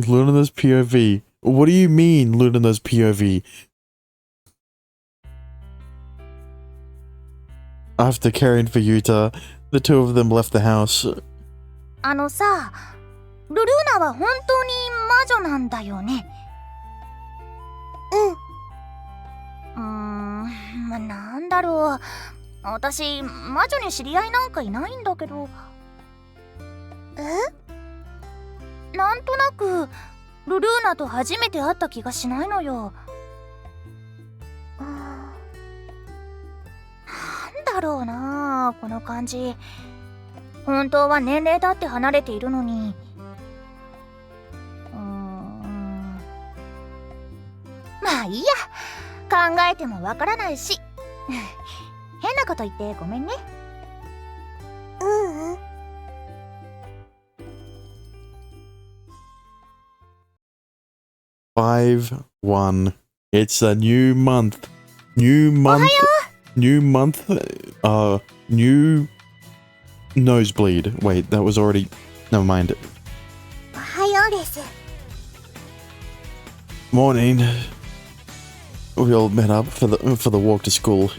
Lunatics POV. What do you mean, Lunatics POV? After caring for Yuta, the two of them left the house. さ、ルルーナは本当に魔女なんだよね。なんだろう。私、魔女に知り合いなんかいないんだけど。なんとなく、ルルーナと初めて会った気がしないのよ。なんだろうな、この感じ。本当は年齢だって離れているのに。まあいいや。考えてもわからないし。変なこと言ってごめんね。5-1. It's a new month. New month. New month. New nosebleed. Wait, that was already. Never mind. おはようです。Morning. We all met up for the walk to school. ね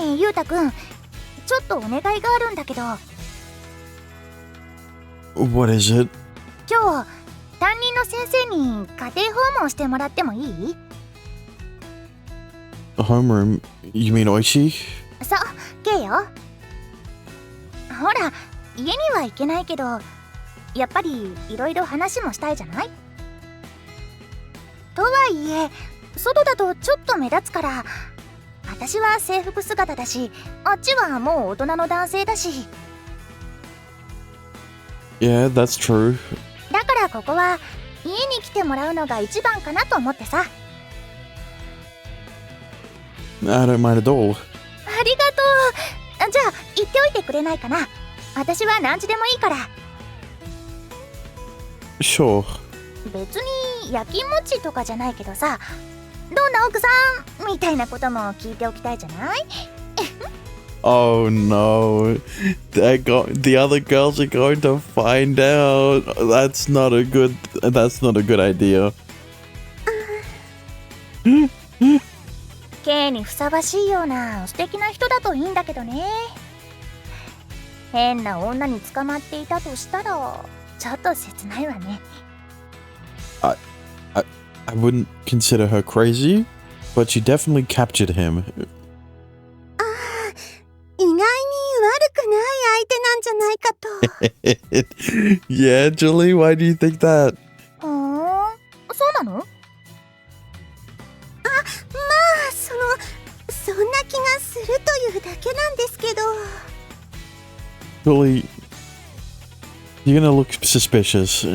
え、ゆうたくん、ちょっとお願いがあるんだけど。What is it? 今日、担任の先生に家庭訪問してもらってもいい？ Homeroom? You mean Oishi? そう、ケイよ。ほら、家には行けないけど、やっぱりいろいろ話もしたいじゃない？とはいえ、外だとちょっと目立つから、私は制服姿だし、あっちはもう大人の男性だし。Yeah, that's true. だからここは家に来てもらうのが一番かなと思ってさ。I don't mind at all. ありがとう。じゃあ言っておいてくれないかな。私は何時でもいいから。Sure. 別に焼きもちとかじゃないけどさ、どんな奥さんみたいなことも聞いておきたいじゃない？ Oh no. The other girls are going to find out. That's not a good idea. K にふさわしいような素敵な人だといいんだけどね。変な女に捕まっていたとしたらちょっと切ないわね。I wouldn't consider her crazy, but she definitely captured him. 意外に悪くない相手なんじゃないかと。Yeah, Julie, why do you think that? そうなの？そんな気がするというだけなんですけど。Julie, you're gonna look suspicious.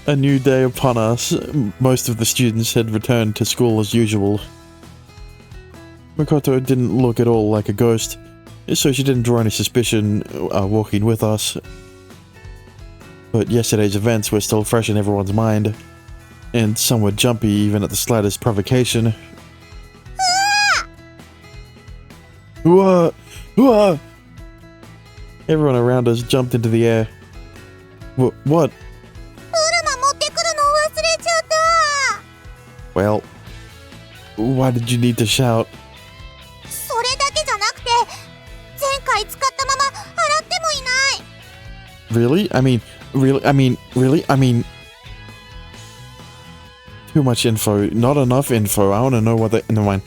A new day upon us. Most of the students had returned to school as usual. Makoto didn't look at all like a ghost, so she didn't draw any suspicion walking with us. But yesterday's events were still fresh in everyone's mind, and some were jumpy even at the slightest provocation. What? Everyone around us jumped into the air. What? Well, why did you need to shout? それだけじゃなくて、前回使ったまま洗ってもいない。Really? I mean, too much info, not enough info. I want to know what they. Never mind.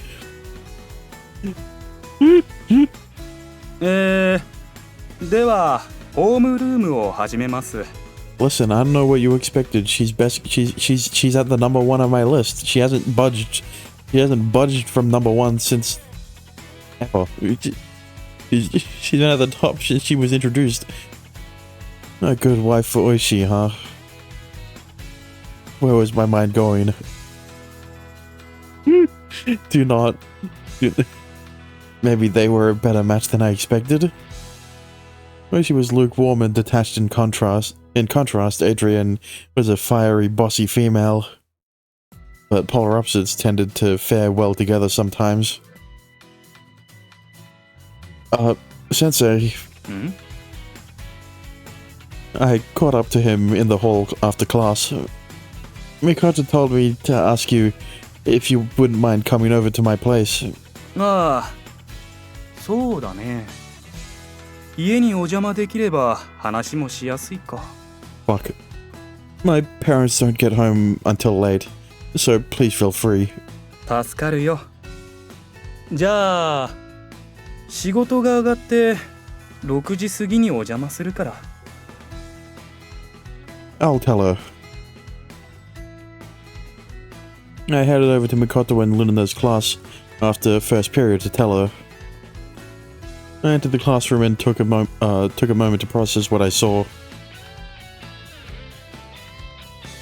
ではホームルームを始めます。 Listen, I don't know what you expected. She's at the number one on my list. She hasn't budged. She hasn't budged from number one since. Oh, she's been at the top since she was introduced. A good wife for Oishi, huh? Where was my mind going? Do not. Maybe they were a better match than I expected. Oishi was lukewarm and detached in contrast. In contrast, Adrian was a fiery, bossy female. But polar opposites tended to fare well together sometimes. Sensei. I caught up to him in the hall after class. Mikoto told me to ask you if you wouldn't mind coming over to my place. ああ、そうだね。家にお邪魔できれば話もしやすいか。Fuck. My parents don't get home until late, so please feel free. 助かるよ。じゃあ、仕事が上がって6時過ぎにお邪魔するから。I'll tell her. I headed over to Mikoto and Lunina's class after first period to tell her. I entered the classroom and took a moment to process what I saw.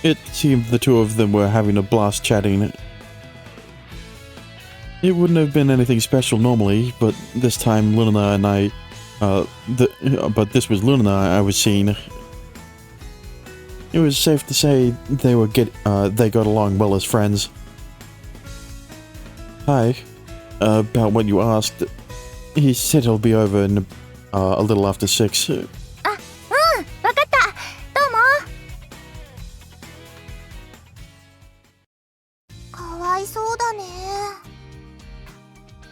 It seemed the two of them were having a blast chatting. It wouldn't have been anything special normally, but this time Lunina and I, but this was Lunina I was seeing. It was safe to say they got along well as friends. Hi, about what you asked. He said he'll be over in a little after 6. わかった。どうも。かわいそうだね。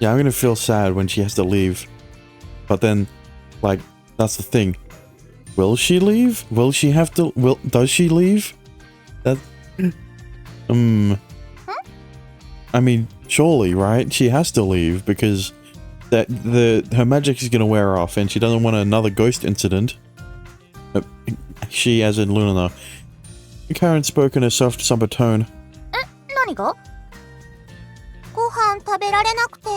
Yeah, I'm gonna feel sad when she has to leave. But then, like, that's the thing. Will she leave? Will she have to? Does she leave? That. I mean, surely, right? She has to leave because her magic is gonna wear off, and she doesn't want another ghost incident. She, as in Lunina. Karen spoke in a soft, somber tone. 何が？ご飯食べられなくて。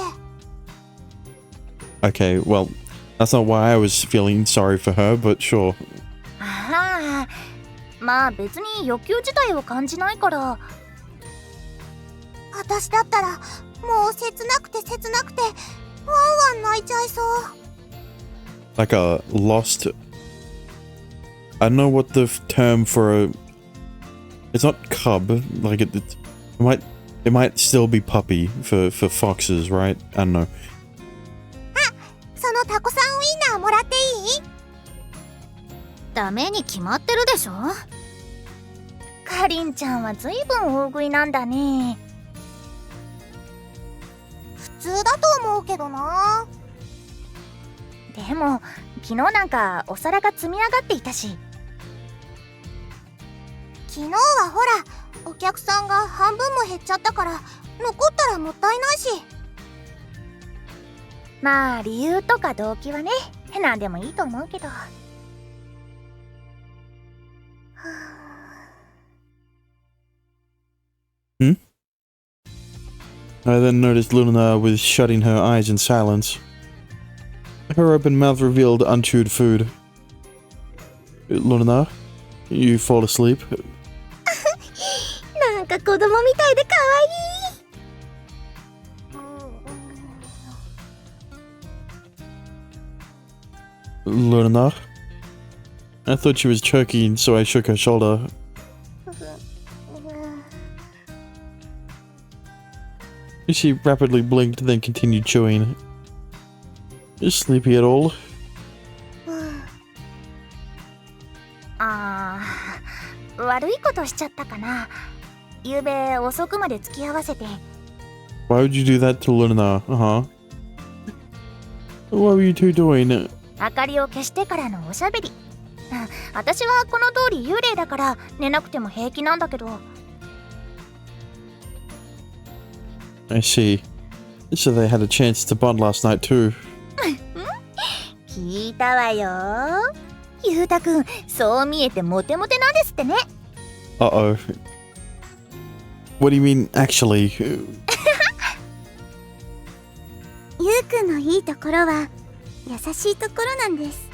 Okay, well, that's not why I was feeling sorry for her, but sure. ああ、まあ別に欲求自体を感じないから。私だったらもう切なくてワンワン泣いちゃいそう。Like a lost. I don't know what the term for a. It's not cub. Like it might still be puppy for foxes, right? I don't know. そのタコさんウインナーもらっていい？ダメに決まってるでしょ。かりんちゃんはずいぶん大食いなんだね。普通だと思うけどな。でも昨日なんかお皿が積み上がっていたし。昨日はほらお客さんが半分も減っちゃったから残ったらもったいないし。まあ理由とか動機はね、なんでもいいと思うけど。I then noticed Lunina was shutting her eyes in silence. Her open mouth revealed unchewed food. Lunina, you fall asleep? なんか子供みたいで可愛い。Lunina? I thought she was choking, so I shook her shoulder. She rapidly blinked, then continued chewing. Sleepy at all? 悪いことしちゃったかな。昨べ遅くまで付き合わせて。Why would you do that to Lunina? What were you two doing? 明かりを消してからのおしゃべり。私はこの通り幽霊だから寝なくても平気なんだけど。I see. So they had a chance to bond last night too. 聞いたわよ。ゆうたくん、そう見えてモテモテなんですってね。Uh-oh. What do you mean, actually? ゆうくんのいいところは優しいところなんです。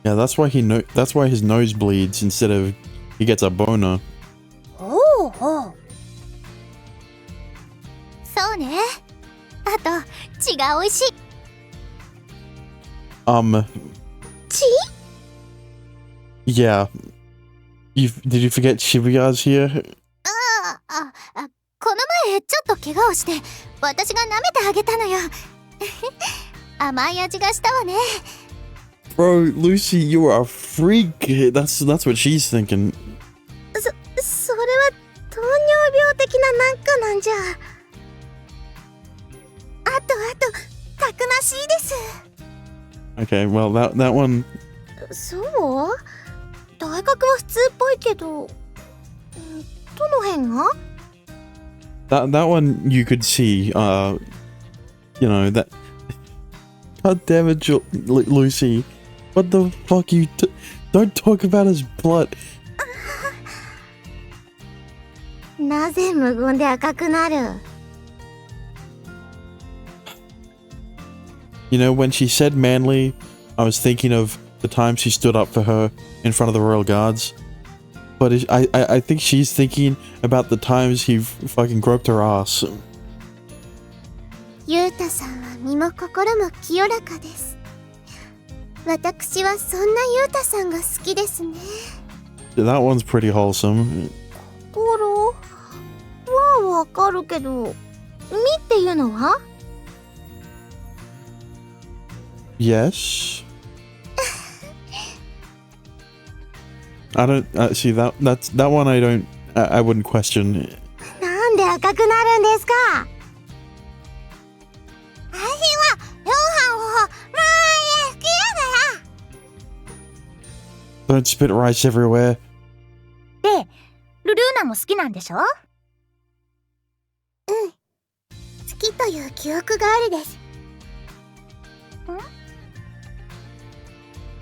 Yeah, that's why that's why his nose bleeds instead of he gets a boner. ほうほう。そうね。あと血が美味しい。血？ Yeah. Did you forget Shibuya's here? この前ちょっと怪我をして私が舐めてあげたのよ。甘い味がしたわね。Bro, Lucy, you are a freak. That's what she's thinking. それは糖尿病的ななんかなんじゃ。あとたくましいです。 Okay, well, that one... そう？体格は普通っぽいけど、どの辺が？ That one you could see, you know, that... God damn it, Lucy. What the fuck you... Don't talk about his butt. なぜ無言で赤くなる？ You know, when she said manly, I was thinking of the time she stood up for her in front of the royal guards. But I think she's thinking about the times he fucking groped her ass. ゆうたさんは身も心も清らかです。私はそんなゆうたさんが好きですね。 That one's pretty wholesome. 心はわかるけど、みっていうのは？ Yes. I don't see that one. I wouldn't question. なんで赤くなるんですか？あひはヨハンをまあ好きや Don't spit rice everywhere. で、ルルーナも好きなんでしょ？うん。好きという記憶があるです。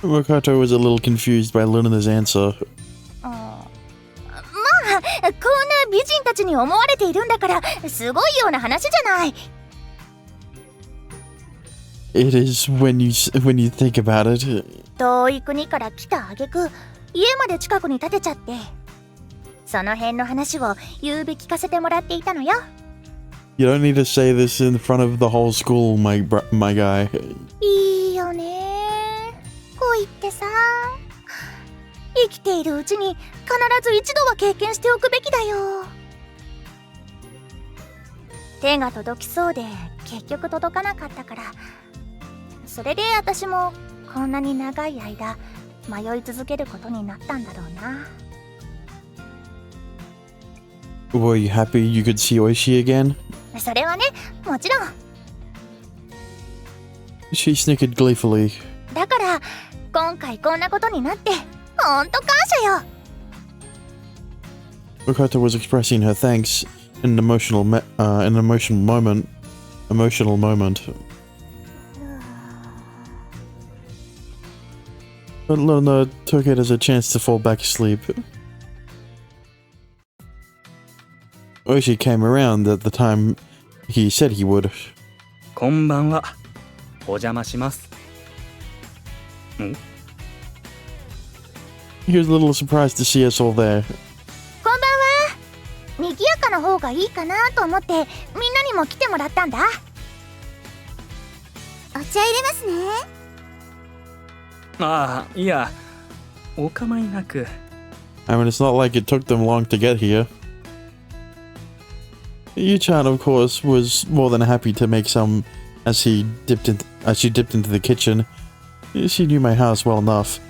Makoto was a little confused by Luna's answer. まあ、こんな美人たちに思われているんだからすごいような話じゃない。 It is when you think about it. 遠い国から来た挙句家まで近くに建てちゃって、その辺の話を言うべき聞かせてもらっていたのよ。 You don't need to say this in front of the whole school, my guy. いいよね。恋ってさ、生きているうちに必ず一度は経験しておくべきだよ。手が届きそうで結局届かなかったから、それで私もこんなに長い間迷い続けることになったんだろうな。 Were you happy you could see Oishi again? それはね、もちろん。 She snickered gleefully. だから今回こんなことになってほんと感謝よ。 Makoto was expressing her thanks in an emotional moment. But Luna took it as a chance to fall back asleep. Oishi came around at the time he said he would. こんばんは。お邪魔します。He was a little surprised to see us all there. こんばんは。賑やかな方がいいかなと思ってみんなにも来てもらったんだ。お茶入れますね。ああ、いや、お構いなく。I mean, it's not like it took them long to get here. Yu-chan, of course, was more than happy to make some as she dipped into the kitchen. She knew my house well enough.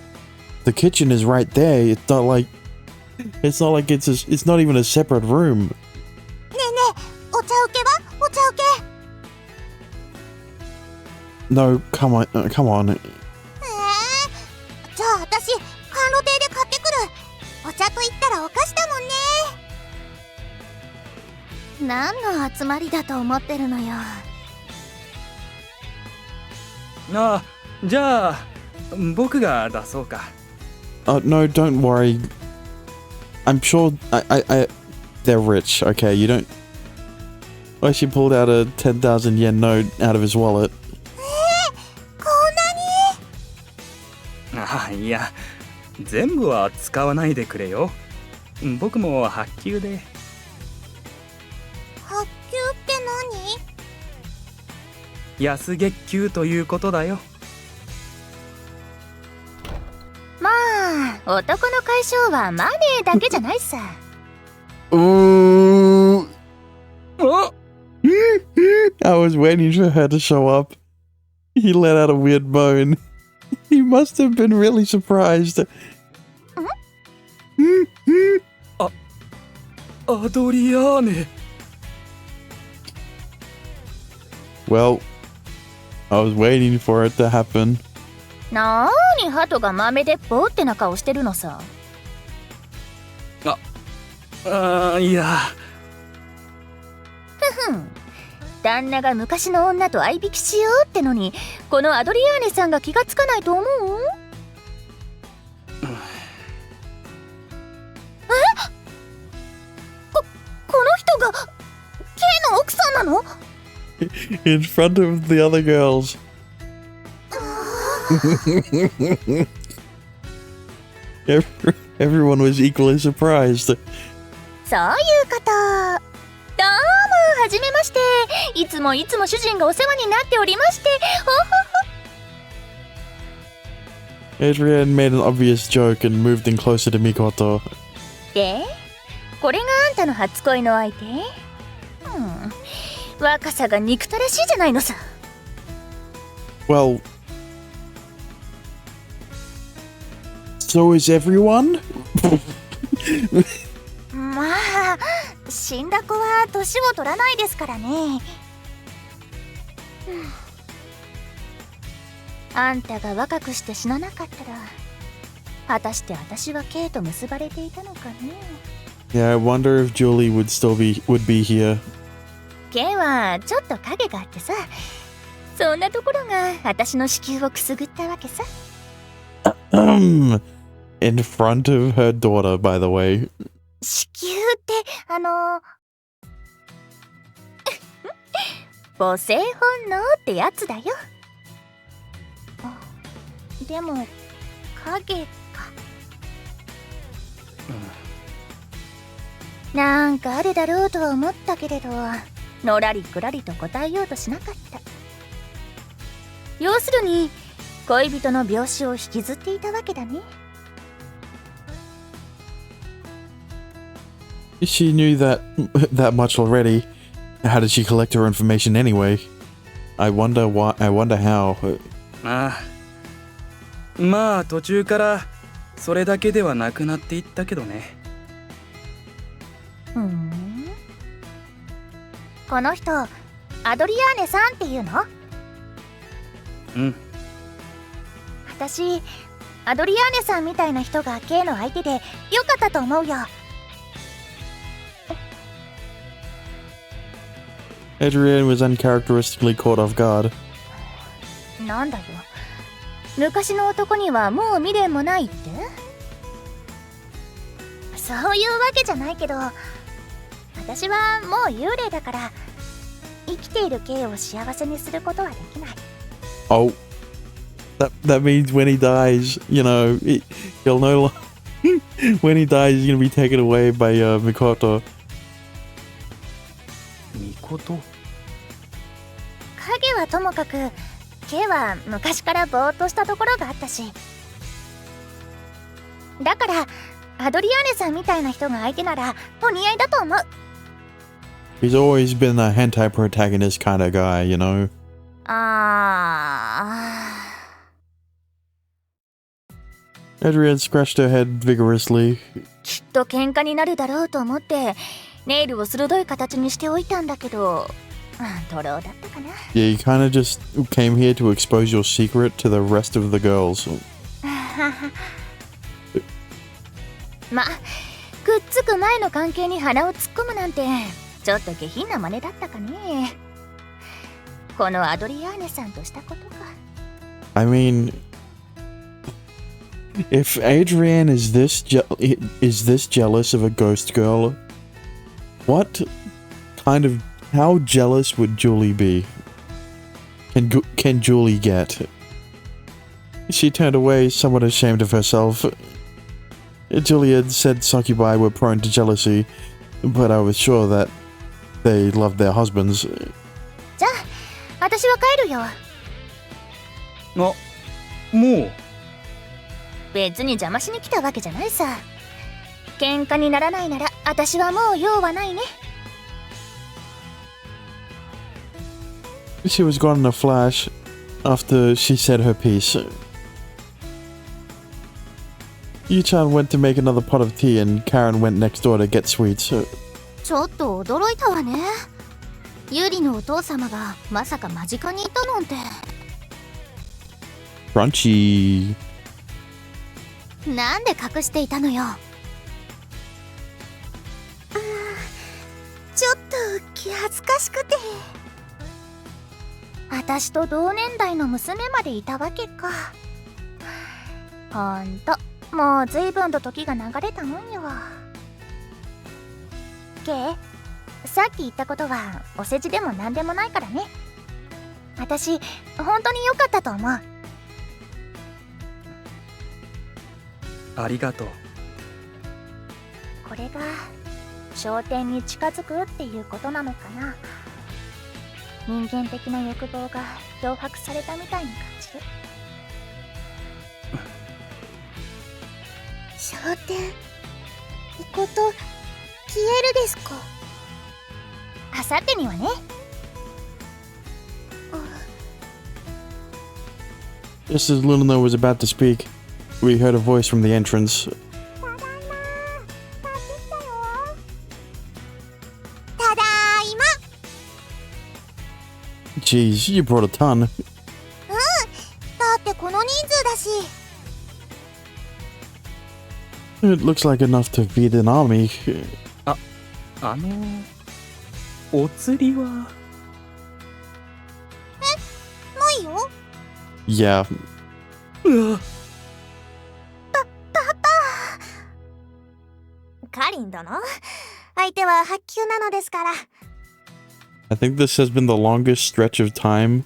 The kitchen is right there. It's not like it's not even a separate room. ねえねえ、お茶受けは？お茶受け。 No, come on. じゃあ私甘露亭で買ってくる。お茶と言ったらお菓子だもんね。何の集まりだと思ってるのよ。ああ、じゃあ僕が出そうか。No, don't worry. I'm sure they're rich. Okay, you don't. Well, she pulled out a 10,000 yen note out of his wallet. こんなに？ああ、いや、全部は使わないでくれよ。僕も発給で。発給って何？安月給ということだよ。まあ、男の解消はマネーだけじゃないさ。Ooh. あ I was waiting for her to show up. He let out a weird moan. He must have been really surprised. アドリアーネ。 Well, I was waiting for it to happen. なーに鳩が豆でぼーってな顔してるのさ。いや。ふん。旦那が昔の女と相引きしようってのに、このアドリアーネさんが気がつかないと思う？この人が K の奥さんなの？ In front of the other girls. Everyone was equally surprised. そういうこと。どうも、はじめまして。いつも主人がお世話になっておりまして。ほほほ。 Adrian made an obvious joke and moved in closer to Mikoto. で、これがあんたの初恋の相手？若さが憎たらしいじゃないのさ。Well, so is everyone? まあ、死んだ子は年を取らないですからね。あんたが若くして死ななかったら、果たして私は K と結ばれていたのかね。Yeah, I wonder if Julie would be here. K はちょっと影があってさ、そんなところが私の子宮をくすぐったわけさ。In front of her daughter, by the way. 子宮って母性本能ってやつだよ。でも影か。なんかあるだろうとは思ったけれど、のらりくらりと答えようとしなかった。要するに恋人の病死を引きずっていたわけだね。She knew that much already. How did she collect her information anyway? I wonder why. I wonder how. まあ途中からそれだけではなくなっていったけどね。この人アドリアーネさんっていうの？私アドリアーネさんみたいな人が K の相手でよかったと思うよ。Adrian was uncharacteristically caught off guard. なんだよ、昔の男にはもう未練もないって？そういうわけじゃないけど、私はもう幽霊だから生きている K を幸せにすることはできない。 Oh, that means when he dies, you know, he'll no when he dies, he's gonna be taken away by Mikoto. ミコト？影はともかく K は昔からぼーっとしたところがあったし、だからアドリアーネさんみたいな人が相手ならお似合いだと思う。 He's always been a hentai protagonist kind of guy, you know. Adrian scratched her head vigorously. きっと喧嘩になるだろうと思ってネイルを鋭い形にしておいたんだけど、トローだったかな。 Yeah, you kind of just came here to expose your secret to the rest of the girls. ま、くっつく前の関係に鼻を突っ込むなんてちょっと下品な真似だったかね。このアドリアーネさんとしたことか。 I mean, if Adrian is this jealous of a ghost girl, how jealous would Julie be? Can Julie get? She turned away, somewhat ashamed of herself. Julie had said succubi were prone to jealousy, but I was sure that they loved their husbands. じゃあ、私は帰るよ。もう？別に邪魔しに来たわけじゃないさ。喧嘩にならないなら私はもう用はないね。 She was gone in a flash after she said her piece. Yu-chan went to make another pot of tea and Karen went next door to get sweets. ちょっと驚いたわね。ユリのお父様がまさか間近にいたなんて。Crunchy. なんで隠していたのよ。ちょっと気恥ずかしくて。私と同年代の娘までいたわけか。ほんともうずいぶんと時が流れたもんよ。ケイ、さっき言ったことはお世辞でもなんでもないからね。私本当に良かったと思う。ありがとう。これが昇天に近づくっていうことなのかな。人間的な欲望が脅迫されたみたいに感じる。昇天、いこと消えるですか？あさってにはね。Just as Luna was about to speak, we heard a voice from the entrance. ただいま。 Jeez, you brought a ton. だってこの人数だし。It looks like enough to feed an army. お釣りは？ないよ。Yeah. うわ。カリン殿、相手は発給なのですから。I think this has been the longest stretch of time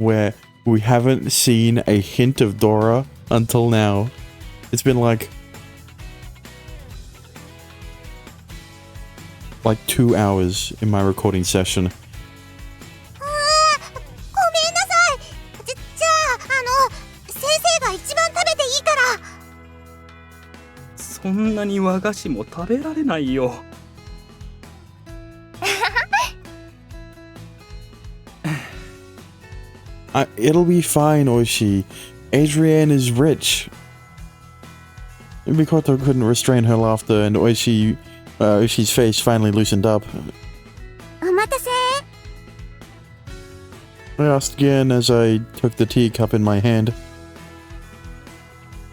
where we haven't seen a hint of Dora until now. It's been like 2 hours in my recording session. ごめんなさい。じゃあ、先生が一番食べていいから。そんなに和菓子も食べられないよ。It'll be fine, Oishi. Adrienne is rich. Mikoto couldn't restrain her laughter, and Oishi's face finally loosened up. お待たせ。 I asked again as I took the teacup in my hand.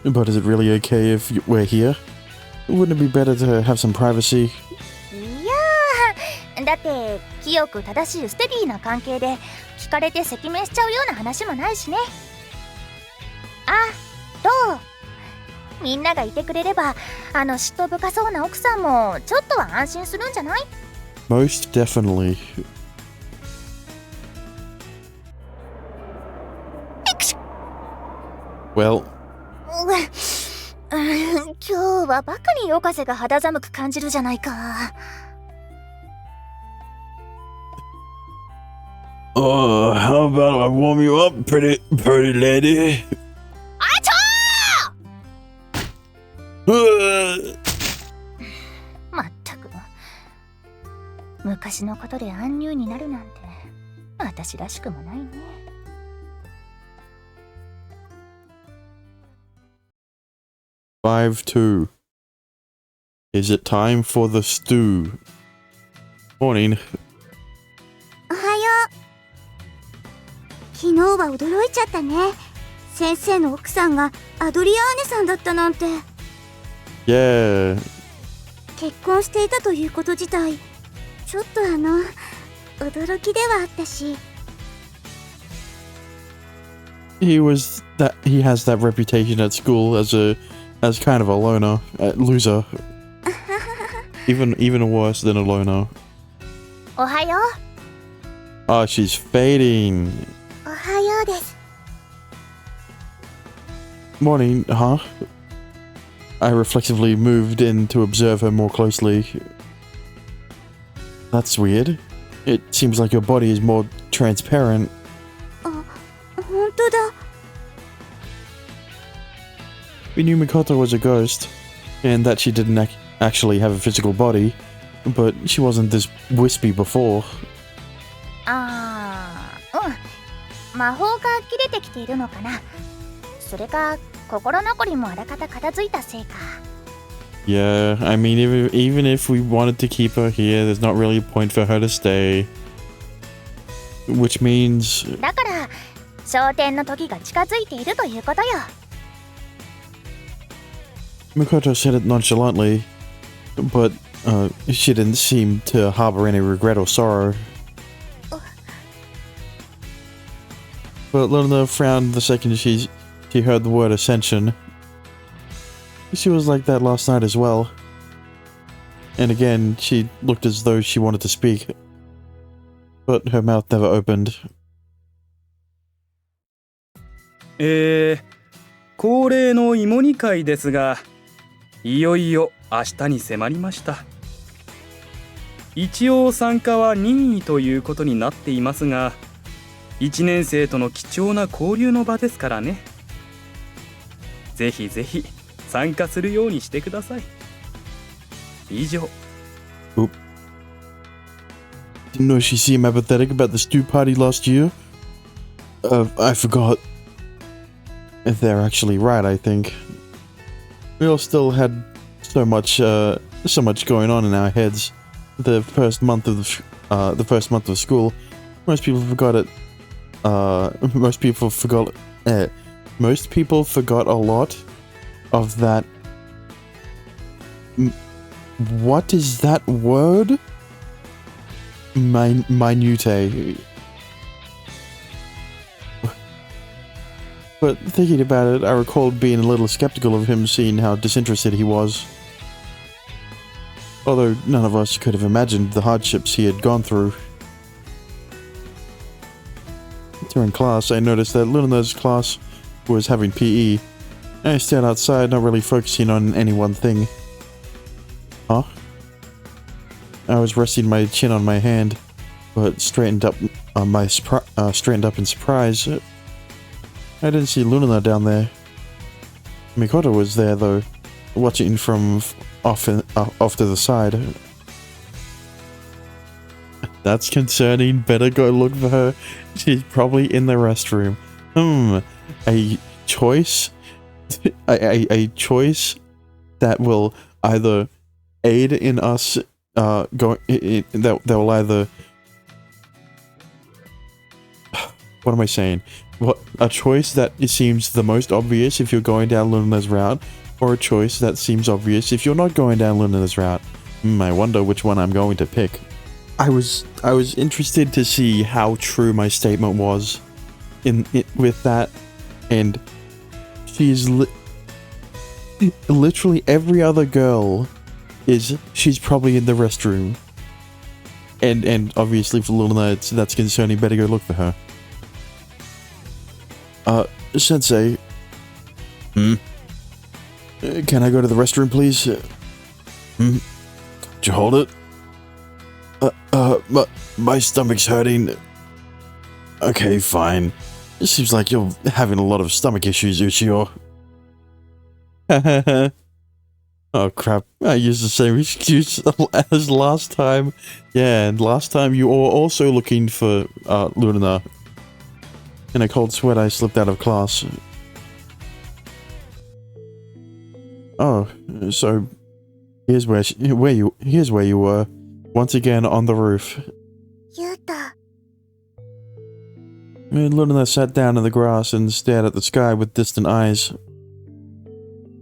But is it really okay if we're here? Wouldn't it be better to have some privacy? いやー、だって清く正しいステディな関係で聞かれて赤面しちゃうような話もないしね。あ、どう？みんながいてくれれば、嫉妬深そうな奥さんもちょっとは安心するんじゃない？ Most definitely. 今日はバカに夜風が肌寒く感じるじゃないか。Oh, how about I warm you up, pretty lady? あちょー！まったく、昔のことで安入になるなんて私らしくもないね。5-2. Is it time for the stew? Morning. おはよう。昨日は驚いちゃったね。先生の奥さんがアドリアーネさんだったなんて。Yeah. 結婚していたということ自体、ちょっと驚きではあったし。He has that reputation at school as kind of a loner, loser. Even worse than a loner. おはよう。 Oh, she's fading. おはようです。 Morning, huh? I reflexively moved in to observe her more closely. That's weird. It seems like your body is more transparent. 本当だ。 We knew Mikoto was a ghost, and that she didn't actually have a physical body, but she wasn't this wispy before. 魔法が切れてきているのかな。それか心残りもあらかた片付いたせいか。 Yeah, I mean, even if we wanted to keep her here, there's not really a point for her to stay. Which means... だから昇天の時が近づいているということよ。 Mikoto said it nonchalantly, but she didn't seem to harbor any regret or sorrow. But Luna frowned the second she heard the word ascension. She was like that last night as well. And again, she looked as though she wanted to speak, but her mouth never opened. 恒例の芋煮会ですが、いよいよ明日に迫りました。一応参加は任意ということになっていますが、1年生との貴重な交流の場ですからね。ぜひぜひ参加するようにしてください。以上。Oop. Didn't know she seemed apathetic about the stew party last year. I forgot. If they're actually right, I think. We all still had so much going on in our heads. The first month of school, most people forgot it. Most people forgot a lot of that. What is that word? Minute. But thinking about it, I recalled being a little skeptical of him, seeing how disinterested he was. Although none of us could have imagined the hardships he had gone through. During class, I noticed that Luna's class was having PE. I stared outside, not really focusing on any one thing. Huh? I was resting my chin on my hand, but straightened up in surprise. I didn't see Luna down there. Mikoto was there though, watching from off to the side. That's concerning. Better go look for her. She's probably in the restroom. A choice, a choice that will either aid in us that will either. What am I saying? What, a choice that seems the most obvious if you're going down Luna's route, or a choice that seems obvious if you're not going down Luna's route? I wonder which one I'm going to pick. I was interested to see how true my statement was with that, and she's literally every other girl she's probably in the restroom, and obviously for Luna that's concerning. Better go look for her. Sensei. Can I go to the restroom, please? Could you hold it? My stomach's hurting. Okay, fine. It seems like you're having a lot of stomach issues, Uchiyo. Oh crap, I used the same excuse as last time. Yeah, and last time you were also looking for Luna. In a cold sweat, I slipped out of class. Oh, so here's where you were, once again on the roof. Yuta. Luna sat down in the grass and stared at the sky with distant eyes.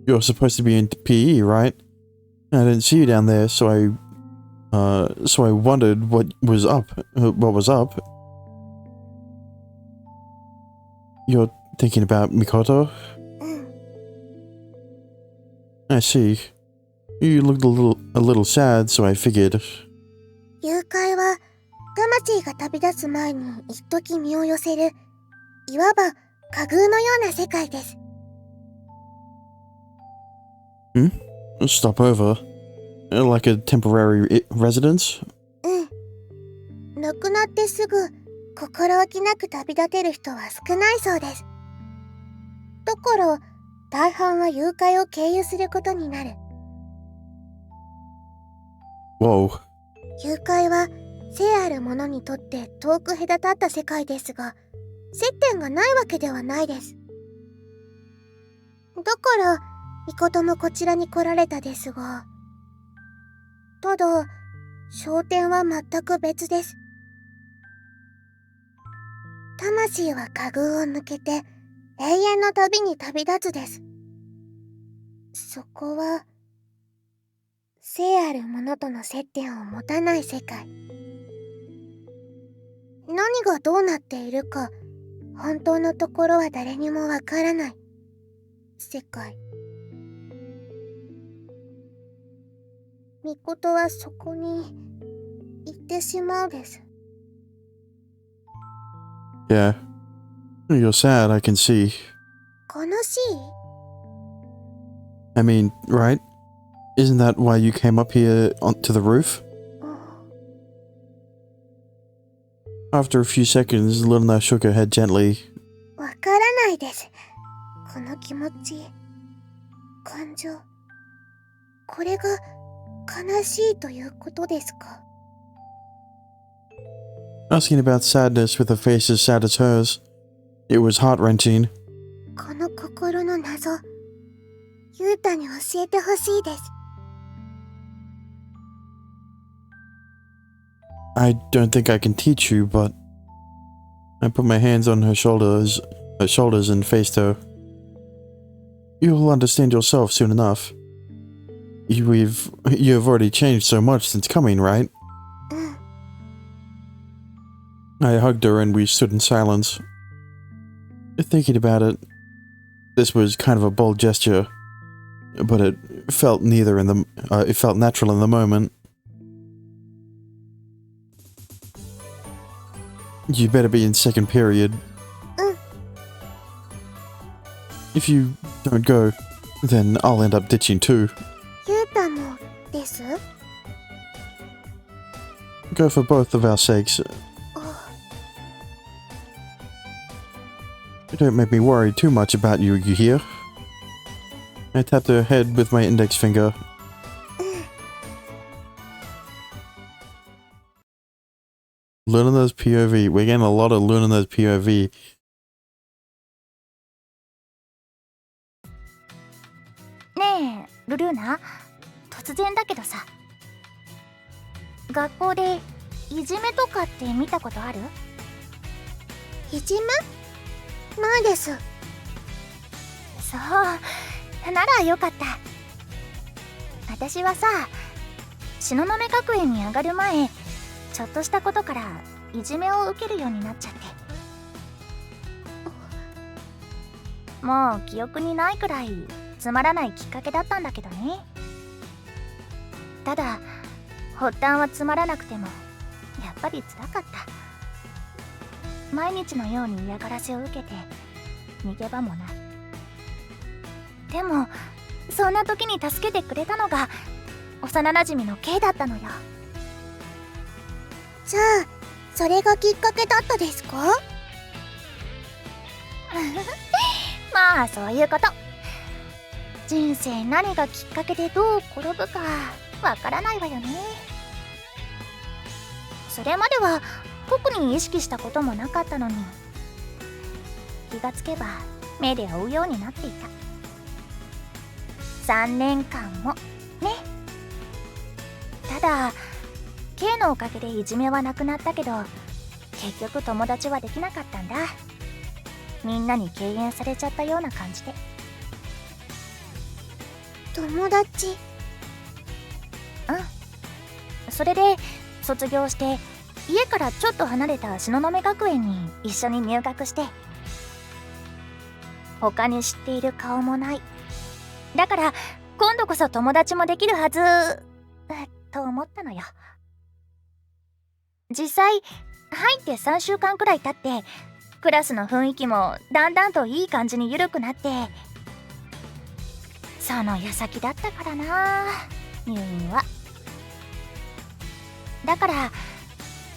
You're supposed to be in PE, right? I didn't see you down there, so I wondered what was up. You're thinking about Mikoto? I see. You looked a little sad, so I figured. 誘拐は魂が旅立つ前に一時身を寄せる、いわば家具のような世界です。Stop over? Like a temporary residence? 亡くなってすぐ心置きなく旅立てる人は少ないそうです。だから大半は誘拐を経由することになる。Whoa. 誘拐は生ある者にとって遠く隔たった世界ですが、接点がないわけではないです。だからいこともこちらに来られたですが、ただ焦点は全く別です。魂は家具を抜けて永遠の旅に旅立つです。そこは生あるものとの接点を持たない世界。何がどうなっているか本当のところは誰にもわからない世界。みことはそこに行ってしまうです。Yeah. You're sad, I can see. 悲しい？ I mean, right? Isn't that why you came up here onto the roof? After a few seconds, Luna shook her head gently. わからないです。この気持ち、感情、これが悲しいということですか？ Asking about sadness with a face as sad as hers. It was heart-wrenching. この心の謎、ユータに教えてほしいです。I don't think I can teach you, but I put my hands on her shoulders and faced her. You'll understand yourself soon enough. You have already changed so much since coming, right? I hugged her and we stood in silence. Thinking about it, this was kind of a bold gesture, but it felt it felt natural in the moment. You better be in second period. If you don't go, then I'll end up ditching too. ユータもです？ Go for both of our sakes. Don't make me worry too much about you hear? I tapped her head with my index finger. Luna's POV. We're getting a lot of Luna's POV. ねえ、ルルーナ、突然だけどさ、学校でいじめとかって見たことある？いじめ？ないです。そう、ならよかった。私はさ、東雲学園に上がる前、ちょっとしたことからいじめを受けるようになっちゃって。もう記憶にないくらいつまらないきっかけだったんだけどね。ただ発端はつまらなくてもやっぱり辛かった。毎日のように嫌がらせを受けて逃げ場もない。でもそんな時に助けてくれたのが幼なじみの K だったのよ。じゃあそれがきっかけだったですか？まあそういうこと。人生何がきっかけでどう転ぶかわからないわよね。それまでは特に意識したこともなかったのに、気がつけば目で追うようになっていた。3年間もね。ただ K のおかげでいじめはなくなったけど、結局友達はできなかったんだ。みんなに敬遠されちゃったような感じで。友達？うん。それで卒業して家からちょっと離れた東雲学園に一緒に入学して、他に知っている顔もない。だから今度こそ友達もできるはずと思ったのよ。実際入って3週間くらい経ってクラスの雰囲気もだんだんといい感じに緩くなって、その矢先だったからな、入院は。だから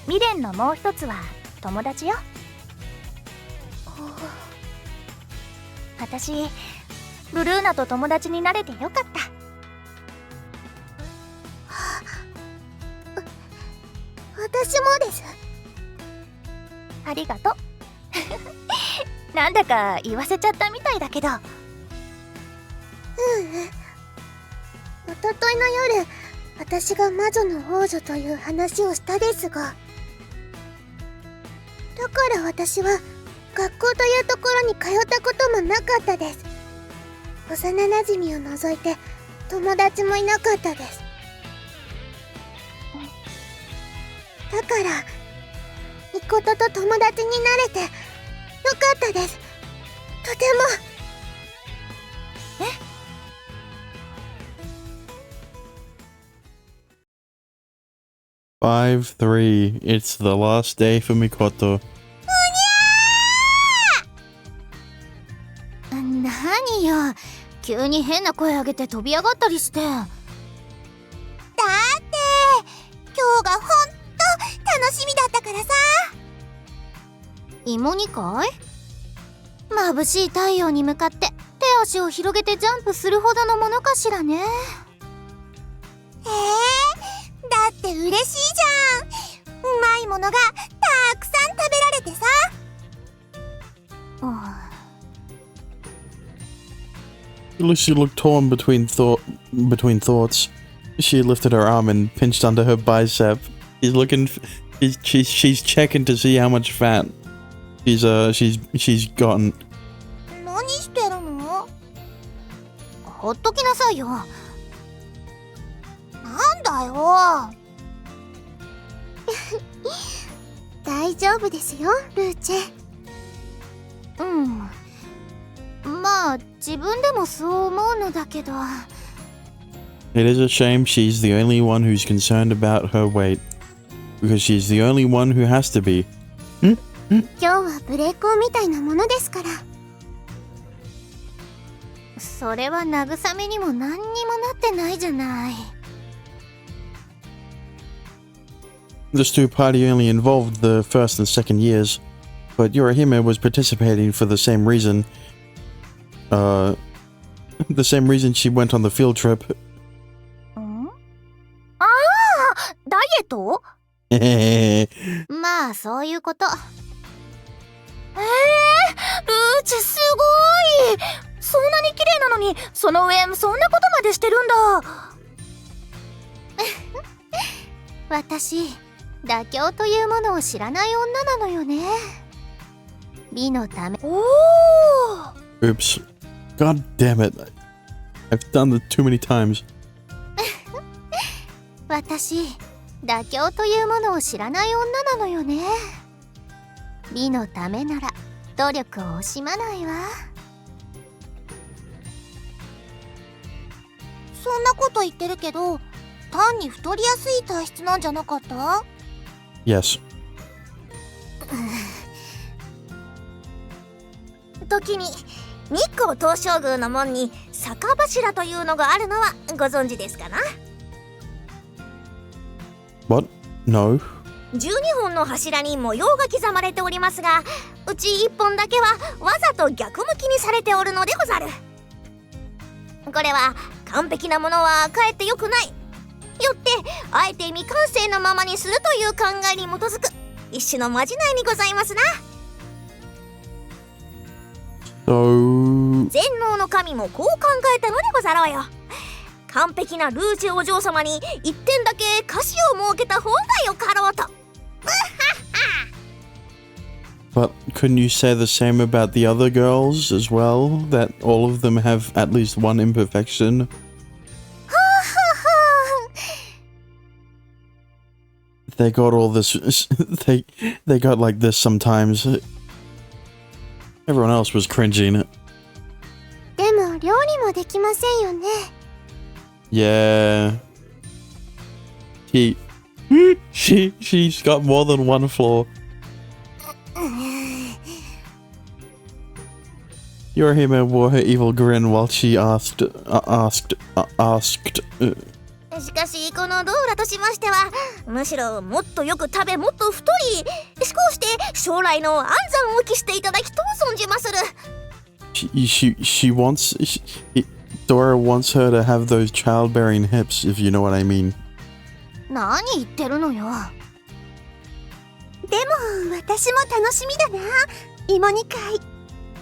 未練のもう一つは友達よ。私ルルーナと友達になれてよかった。私もです。ありがとう。なんだか言わせちゃったみたいだけど。とといの夜、私が魔女の王女という話をしたですが、だから私は学校というところに通ったこともなかったです。幼馴染を除いて友達もいなかったです。だからミコトと友達になれてよかったです。とても。5-3. It's the last day for Mikoto. 何よ、急に変な声上げて飛び上がったりして。だって今日がほんと楽しみだったからさ。芋煮会？眩しい太陽に向かって手足を広げてジャンプするほどのものかしらね。だって嬉しいじゃん。うまいものがたくさん食べられてさ。She looked torn between thoughts. She lifted her arm and pinched under her bicep. She's checking to see how much fat she's gotten. 何してるの？ほっときなさいよ。なんだよ。大丈夫ですよ、ルーチェ。まあ自分でもそう思うのだけど。It is a shame she's the only one who's concerned about her weight, because she's the only one who has to be. 今日はブレイクみたいなものですから。それは慰めにも何にもなってないじゃない。The stew party only involved the first and second years, but Yorihime was participating for the same reason. The same reason she went on the field trip. ああ、ダイエット？まあそういうこと。ルーチェすごい。そんなに綺麗なのに、その上そんなことまでしてるんだ。私、妥協というものを知らない女なのよね。美のため。おお。Oops. God damn it. I've done it too many times. 私、妥協というものを知らない女なのよね。美のためなら努力を惜しまないわ。そんなこと言ってるけど、単に太りやすい体質なんじゃなかった？ Yes. 時に日光東照宮の門に坂柱というのがあるのはご存知ですかな？ What? No. 12本の柱に模様が刻まれておりますが、うち1本だけはわざと逆向きにされておるのでござる。これは完璧なものはかえって良くない。よってあえて未完成のままにするという考えに基づく一種のまじないにございますな。So... 全能の神もこう考えたのでござろうよ。完璧なルーチェお嬢様に一点だけ歌詞を設けた方がよかろうと。But couldn't you say the same about the other girls as well? That all of them have at least one imperfection? They got all this... They got like this sometimes. Everyone else was cringing. でも料理もできませんよね。Yeah. She's got more than one flaw. Yorihime wore her evil grin while she asked. しかしこのドーラとしましては、むしろもっとよく食べもっと太り、こうして将来の安産を期していただきと存じまする。Dora wants her to have those childbearing hips, if you know what I mean. 何言ってるのよ。でも私も楽しみだな、芋煮会。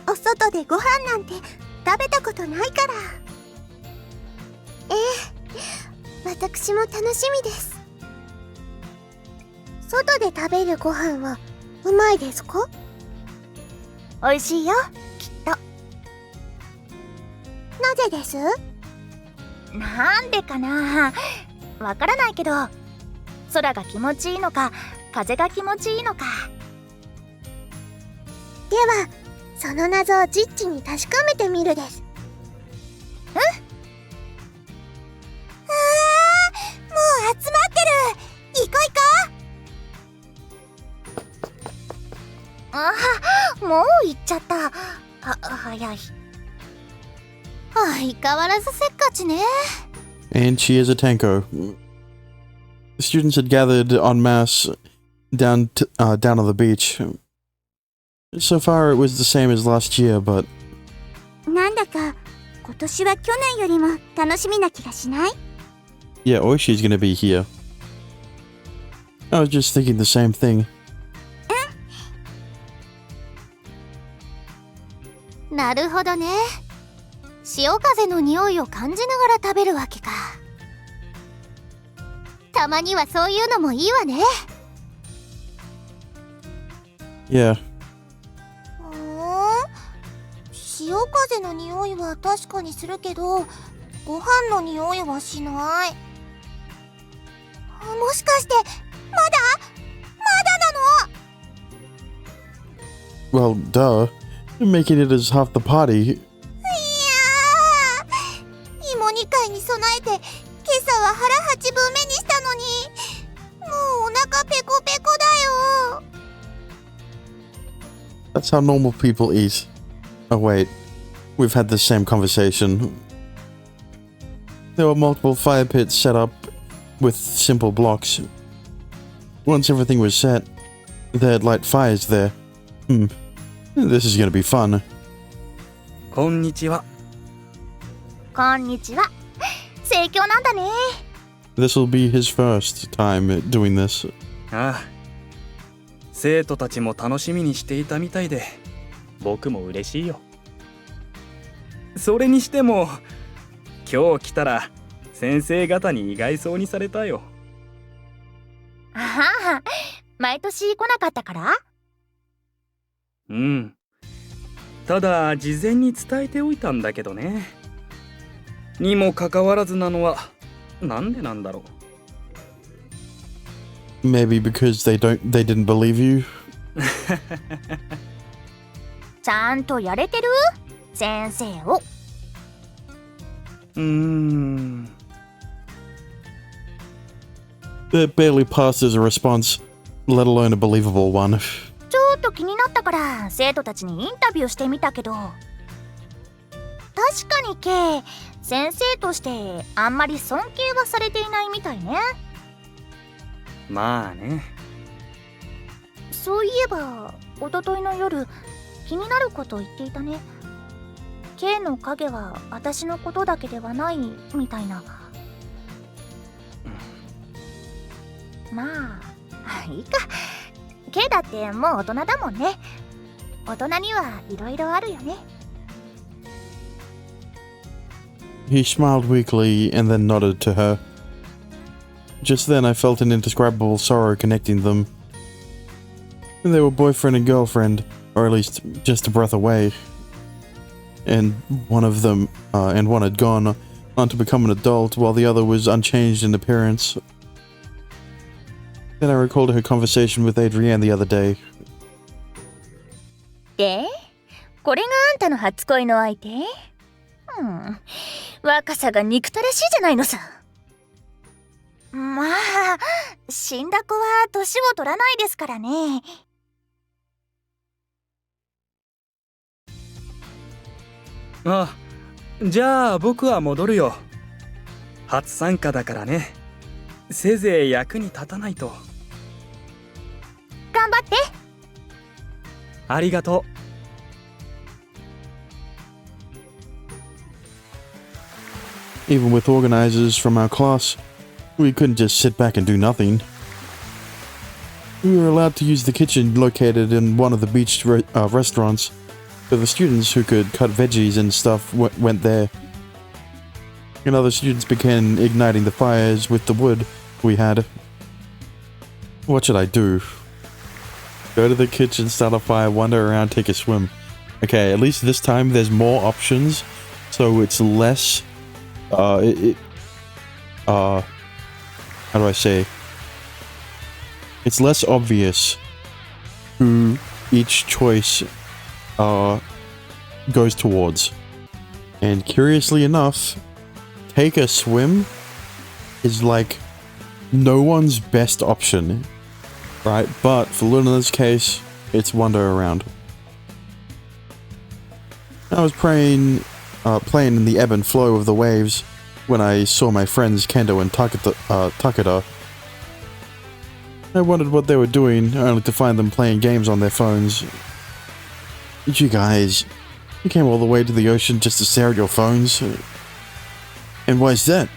お外でご飯なんて食べたことないから。私も楽しみです。外で食べるご飯はうまいですか？美味しいよ、きっと。なぜです？なんでかな、わからないけど、空が気持ちいいのか風が気持ちいいのか。ではその謎をジッチに確かめてみるです。もう集まってる。行こう。ああ、もう行っちゃった。早い。相変わらずせっかちね。And she is a tanko. The students had gathered en masse down on the beach. So far, it was the same as last year, but なんだか今年は去年よりも楽しみな気がしない？ yeah, Oishi's gonna be here. I was just thinking the same thing. なるほどね。潮風の匂いを感じながら食べるわけか。たまにはそういうのもいいわね。Yeah. 潮風の匂いは確かにするけど、ご飯の匂いはしない。もしかしてまだなの？ Well, duh. Making it as half the party. いやー、芋煮会に備えて今朝は腹8分目にしたのに、もうお腹ペコペコだよ。 That's how normal people eat. Oh wait, we've had the same conversation. There were multiple fire pits set up with simple blocks. Once everything was set, they'd light fires there. This is gonna be fun. こんにちは。こんにちは。盛況なんだね。This will be his first time doing this. ああ、生徒たちも楽しみにしていたみたいで、僕も嬉しいよ。それにしても今日来たら先生方に意外そうにされたよ。ああ、毎年来なかったから？うん。ただ事前に伝えておいたんだけどね。にもかかわらずなのはなんでなんだろう。Maybe because they didn't believe you. ちゃんとやれてる？先生を。That barely passed as a response, let alone a believable one. ちょっと気になったから生徒たちにインタビューしてみたけど、確かに K、先生としてあんまり尊敬はされていないみたいね。まあね。そういえば一昨日の夜気になること言っていたね。K の影は私のことだけではないみたいな。まあいいか。K だってもう大人だもんね。大人にはいろいろあるよね。He smiled weakly and then nodded to her. Just then I felt an indescribable sorrow connecting them. They were boyfriend and girlfriend, or at least just a breath away. And one had gone on to become an adult while the other was unchanged in appearance. Then I recalled her conversation with Adrienne the other day. で、これがあんたの初恋の相手？若さが憎たらしいじゃないのさ。まあ、死んだ子は年を取らないですからね。あ、じゃあ僕は戻るよ。初参加だからね。せいぜい役に立たないと。頑張って。ありがとう。Even with organizers from our class, we couldn't just sit back and do nothing. We were allowed to use the kitchen located in one of the beach restaurants, but the students who could cut veggies and stuff went there. and other students began igniting the fires with the wood we had. What should I do? Go to the kitchen, start a fire, wander around, take a swim. Okay, at least this time there's more options, so it's less, how do I say? It's less obvious who each choice, goes towards. And curiously enough, take a swim is like no one's best option, right? But for Luna's case, it's wander around. I was playing in the ebb and flow of the waves when I saw my friends Kendo and Takeda. I wondered what they were doing, only to find them playing games on their phones. You guys, you came all the way to the ocean just to stare at your phones? And why is that?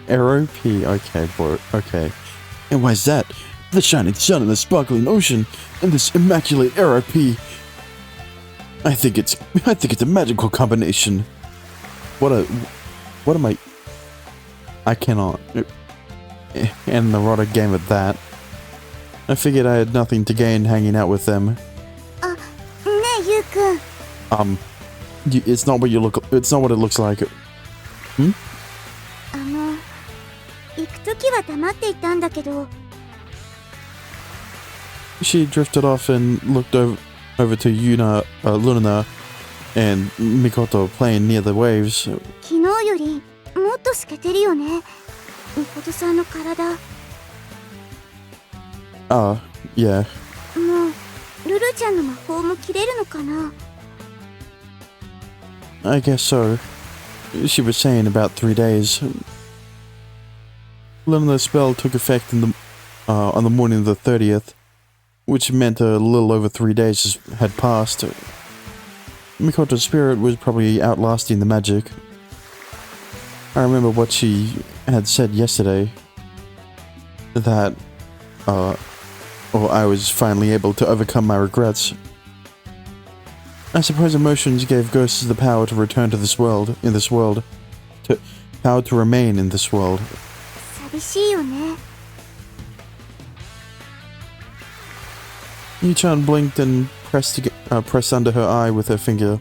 ROP, okay, boy, okay. And why is that? The shining sun and the sparkling ocean and this immaculate ROP. I think it's a magical combination. What am I cannot end the erotic game at that. I figured I had nothing to gain hanging out with them. It's not what it looks like. Hmm? 行くときは黙っていたんだけど。 She drifted off and looked over to Luna and Mikoto playing near the waves. 昨日よりもっと透けてるよね。Mikotoさんの体。Yeah. もうルルちゃんの魔法も切れるのかな。 I guess so. She was saying about 3 days. Luna's spell took effect on the morning of the 30th, which meant a little over 3 days had passed. Mikoto's spirit was probably outlasting the magic. I remember what she had said yesterday. That, I was finally able to overcome my regrets. I suppose emotions gave ghosts the power to return to power to remain in this world. 寂しいよね。 Yu-chan blinked and pressed under her eye with her finger.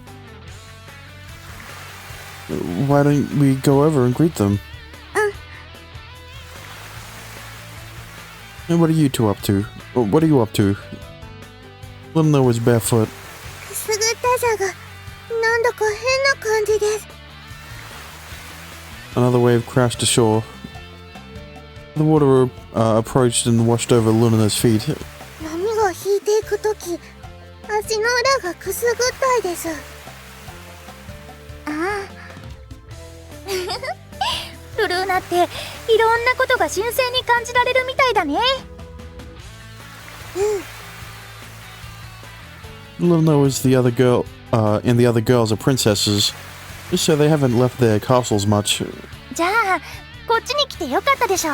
Why don't we go over and greet them? And what are you two up to? What are you up to? Luna was barefoot. くすぐったさがなんだか変な感じです。 Another wave crashed ashore. The water approached and washed over Luna's feet. 波が引いていくとき、足の裏がくすぐったいです。ああ。ルルーナっていろんなことが新鮮に感じられるみたいだね。Luna was the other girl, and the other girls are princesses, so they haven't left their castles much. じゃあ、こっちに来てよかったでしょ。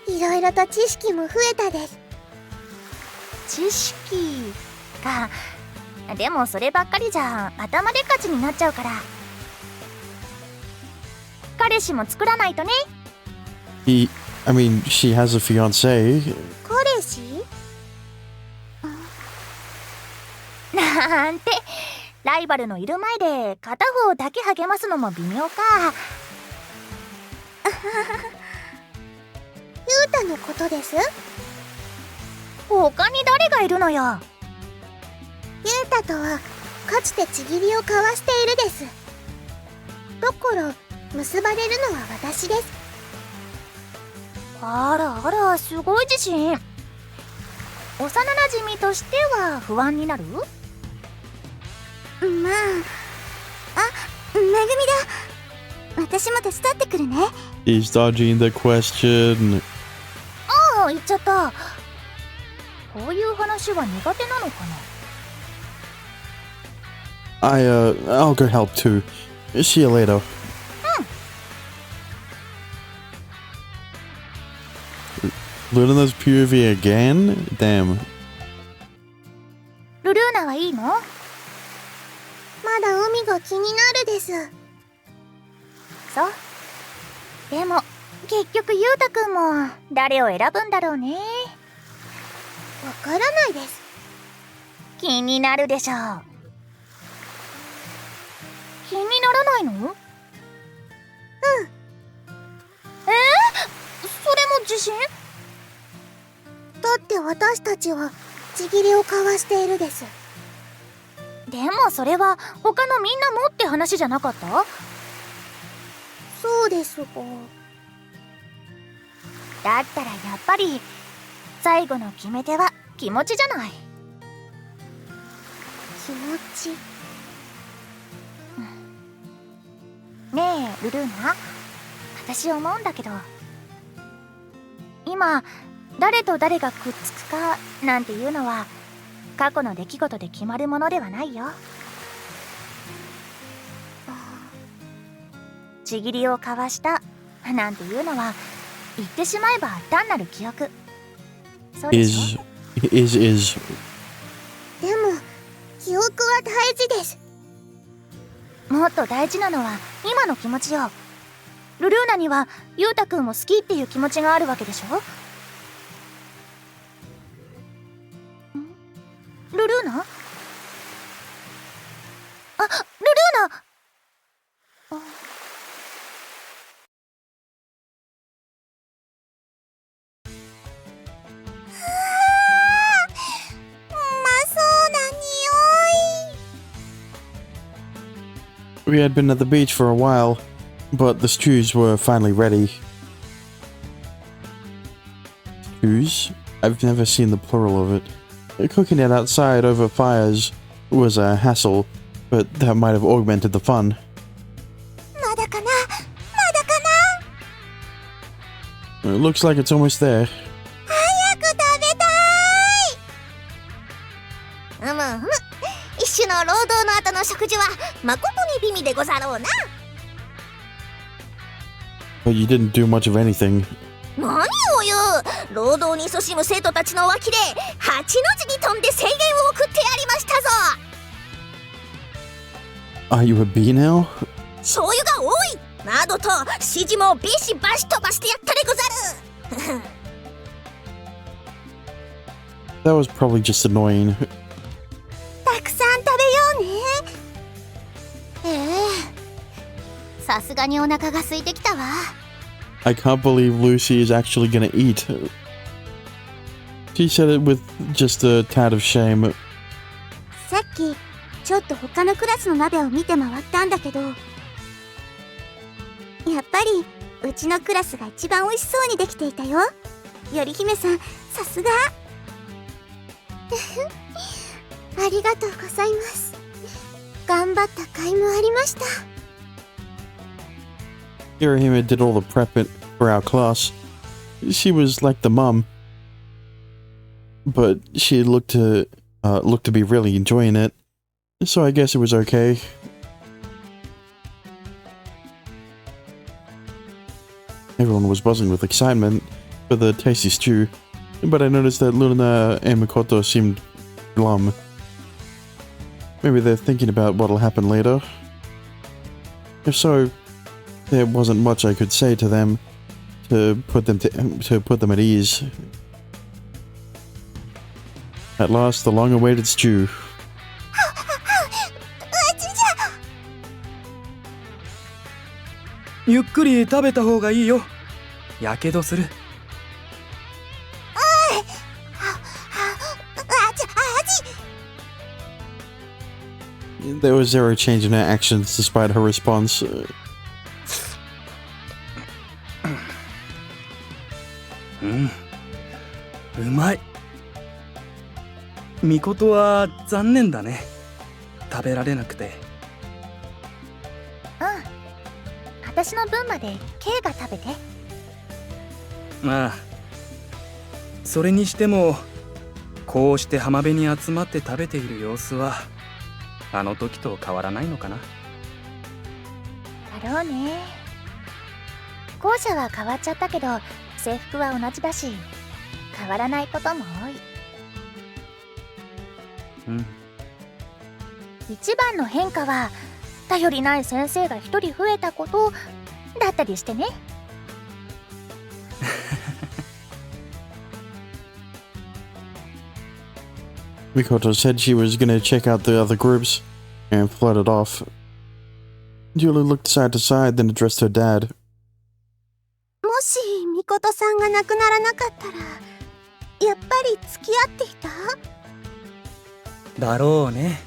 いろいろと知識も増えたです。知識か。でもそればっかりじゃ頭でっかちになっちゃうから。彼氏も作らないとね。She has a fiancé. 彼氏？なんて、ライバルのいる前で片方だけ励ますのも微妙か。ユータのことです？他に誰がいるのよ。ユータとはかつてちぎりを交わしているです。だから結ばれるのは私です。あらあら、すごい自信。幼なじみとしては不安になる？まあ、めぐみだ。私も手伝ってくるね。He's dodging the question. ああ、言っちゃった。こういう話は苦手なのかな。I'll go help too. See you later. Luna's POV again? Damn. ルルーナはいいの？まだ海が気になるです。そうでも結局ゆうたくんも誰を選ぶんだろうね。わからないです。気になるでしょう。気にならないの？うん。それも自信？だって私たちはちぎりを交わしているです。でもそれは他のみんなもって話じゃなかった？そうですが。だったらやっぱり最後の決め手は気持ちじゃない。気持ち。ねえルルーナ、私思うんだけど、今誰と誰がくっつくかなんていうのは過去の出来事で決まるものではないよ。ちぎりを交わしたなんていうのは言ってしまえば単なる記憶。そうでしょ？でも記憶は大事です。もっと大事なのは今の気持ちよ。ルルーナにはゆうたくんも好きっていう気持ちがあるわけでしょ？ルルーナ？あ、ルルーナ！We had been at the beach for a while, but the stews were finally ready. Stews? I've never seen the plural of it. Cooking it outside over fires was a hassle, but that might have augmented the fun. It looks like it's almost there. But you didn't do much of anything. 何を言う。労働に勤しむ生徒たちの脇で8の字に飛んで声援を送ってやりましたぞ。 Are you a bee now? 醤油が多いなどと指示もビシバシ飛ばしてやったでござる。That was probably just annoying. たくさん食べようね。さすがにお腹が空いてきたわ。I can't believe Lucy is actually gonna eat. She said it with just a tad of shame. さっきちょっと他のクラスの鍋を見て回ったんだけど、やっぱりうちのクラスが一番美味しそうにできていたよ。より姫さん、さすが。ありがとうございます。頑張った甲斐もありました。Hirahime did all the prep for our class. She was like the mum, but she looked to be really enjoying it. So I guess it was okay. Everyone was buzzing with excitement for the tasty stew, but I noticed that Luna and Mikoto seemed glum. Maybe they're thinking about what'll happen later. If so, there wasn't much I could say to them to put them at ease. At last, the long-awaited stew. ゆっくり食べた方がいいよ。やけどする。There was zero change in her actions despite her response. うまい。みことは残念だね。食べられなくて。私の分まで K が食べて。まあ、それにしてもこうして浜辺に集まって食べている様子はあの時と変わらないのかな。だろうね。校舎は変わっちゃったけど制服は同じだし、変わらないことも多い。一番の変化は頼りない先生が一人増えたことだったりしてね。Mikoto said she was gonna check out the other groups and floated off. Julie looked side to side, then addressed her dad. もしみことさんが亡くならなかったら、やっぱり付き合っていた？だろうね。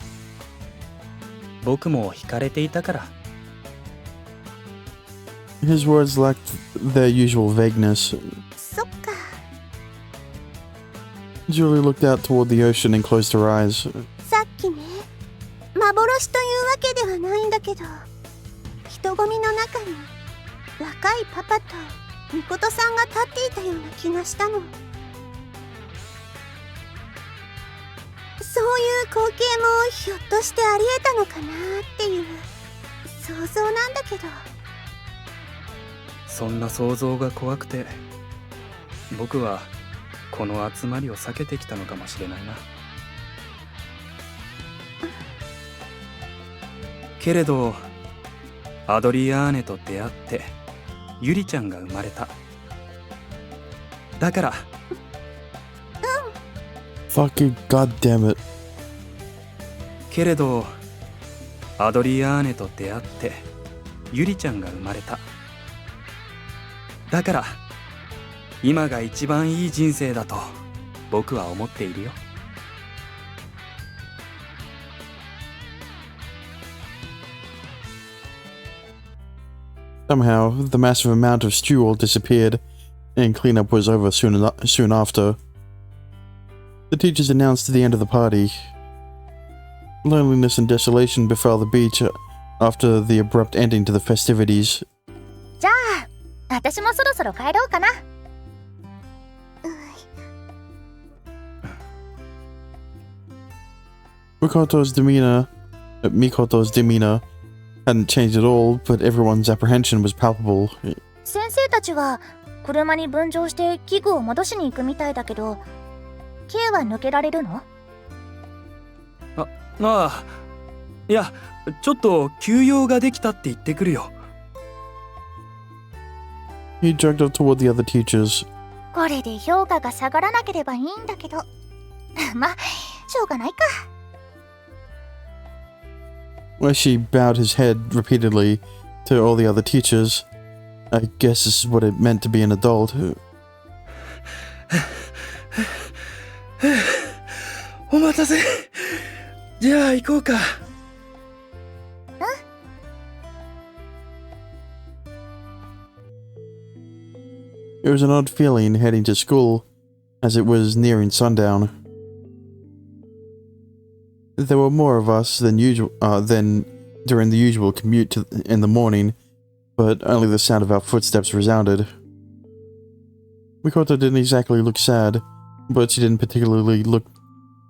僕も惹かれていたから。His words lacked their usual vagueness. そっか。Julie looked out toward the ocean and closed her eyes. さっきね、幻というわけではないんだけど、人混みの中に若いパパとみことさんが立っていたような気がしたの。そういう光景もひょっとしてありえたのかなっていう想像なんだけど。そんな想像が怖くて、僕はこの集まりを避けてきたのかもしれないな。けれどアドリアーネと出会ってユリちゃんが生まれた。だから。Fucking goddamn it. けれどアドリアーネと出会ってユリちゃんが生まれた。だから今が一番いい人生だと僕は思っているよ。Somehow, the massive amount of stew all disappeared, and cleanup was over soon after. The teachers announced the end of the party. Loneliness and desolation befell the beach after the abrupt ending to the festivities. じゃあ、私もそろそろ帰ろうかな。Mikoto's demeanor hadn't changed at all, but everyone's apprehension was palpable. 先生たちは車に分乗して器具を戻しに行くみたいだけど、K は抜けられるの？ああ、いや、ちょっと休養ができたって言ってくるよ。He dragged off toward the other teachers. これで評価が下がらなければいいんだけど。まあ、しょうがないか。Where she bowed his head repeatedly to all the other teachers. I guess this is what it meant to be an adult. お待たせ。じゃあ行こうか。It was an odd feeling heading to school, as it was nearing sundown. There were more of us than during the usual commute in the morning, but only the sound of our footsteps resounded. Mikoto didn't exactly look sad, but she didn't particularly look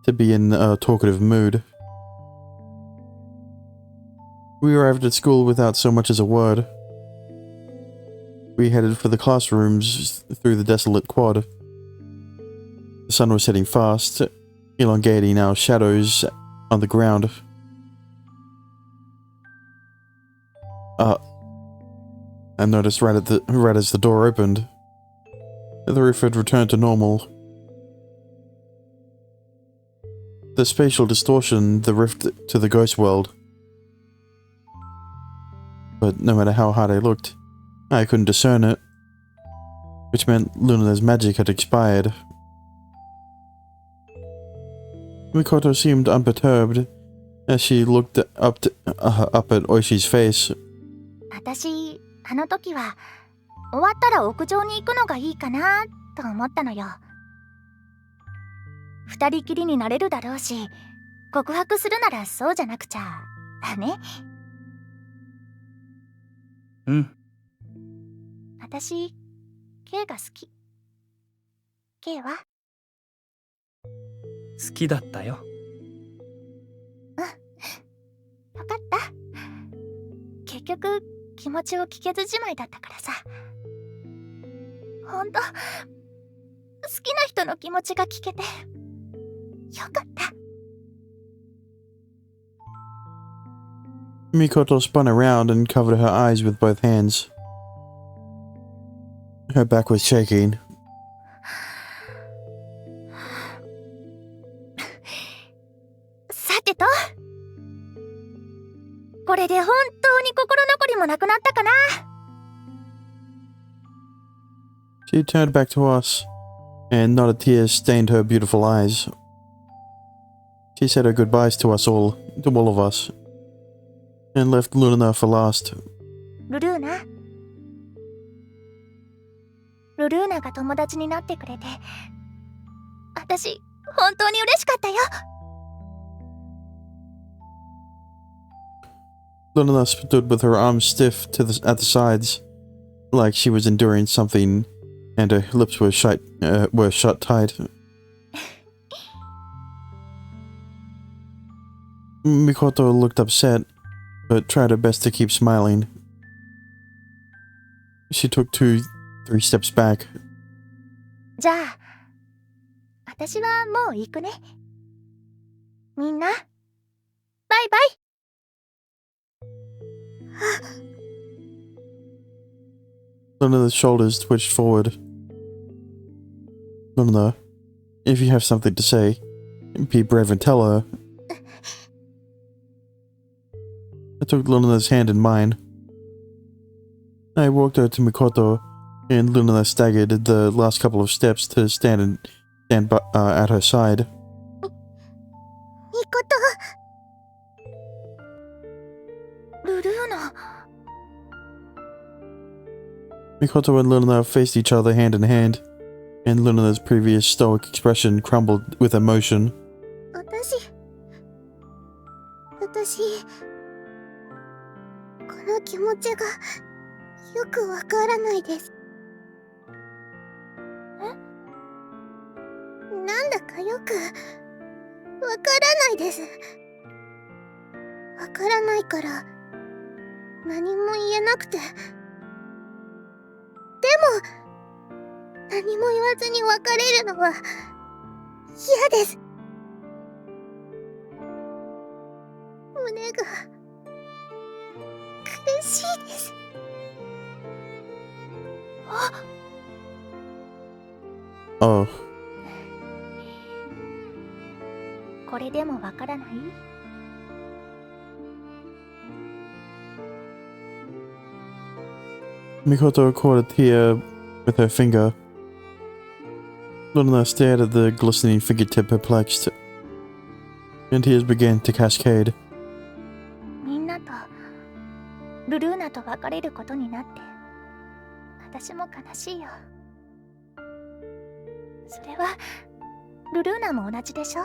to be in a talkative mood. We arrived at school without so much as a word. We headed for the classrooms through the desolate quad. The sun was setting fast, elongating our shadows on the ground. I noticed right as the door opened. The roof had returned to normal. The spatial distortion, the rift to the ghost world. But no matter how hard I looked, I couldn't discern it, which meant Luna's magic had expired. Mikoto seemed unperturbed as she looked up at Oishi's face. 私、あの時は終わったら屋上に行くのがいいかなと思ったのよ。二人きりになれるだろうし、告白するならそうじゃなくちゃね。うん。私、K が好き。K は？好きだったよ。よかった。結局気持ちを聞けずじまいだったからさ。ほんと好きな人の気持ちが聞けてよかった。Mikoto spun around and covered her eyes with both hands. Her back was shaking. さてと、これで本当に心残りもなくなったかな。 She turned back to us, and not a tear stained her beautiful eyes. She said her goodbyes to us all, to all of us, and left Luna for last. ルルーナ。ルルーナが友達になってくれて、私、本当に嬉しかったよ。Luna stood with her arms stiff at the sides, like she was enduring something, and her lips were shut tight. Mikoto looked upset, but tried her best to keep smiling. She took 2-3 steps back. じゃあ、私はもう行くね。みんな、バイバイ。Luna's shoulders twitched forward. Luna, if you have something to say, be brave and tell her. I took Luna's hand in mine. I walked her to Mikoto, and Luna staggered the last couple of steps to stand at her side. みこと。ルルーナ。 Mikoto and Luna faced each other hand in hand, and Luna's previous stoic expression crumbled with emotion. 私、この気持ちがよくわからないです。なんだかよくわからないです。わからないから何も言えなくて。でも何も言わずに別れるのは嫌です。胸が苦しいです。Oh. これでもわからない？ Mikoto caught a tear with her finger. Luna stared at the glistening fingertip perplexed, and tears began to cascade. みんなとルルーナと別れることになって、私も悲しいよ。それはルルーナも同じでしょ？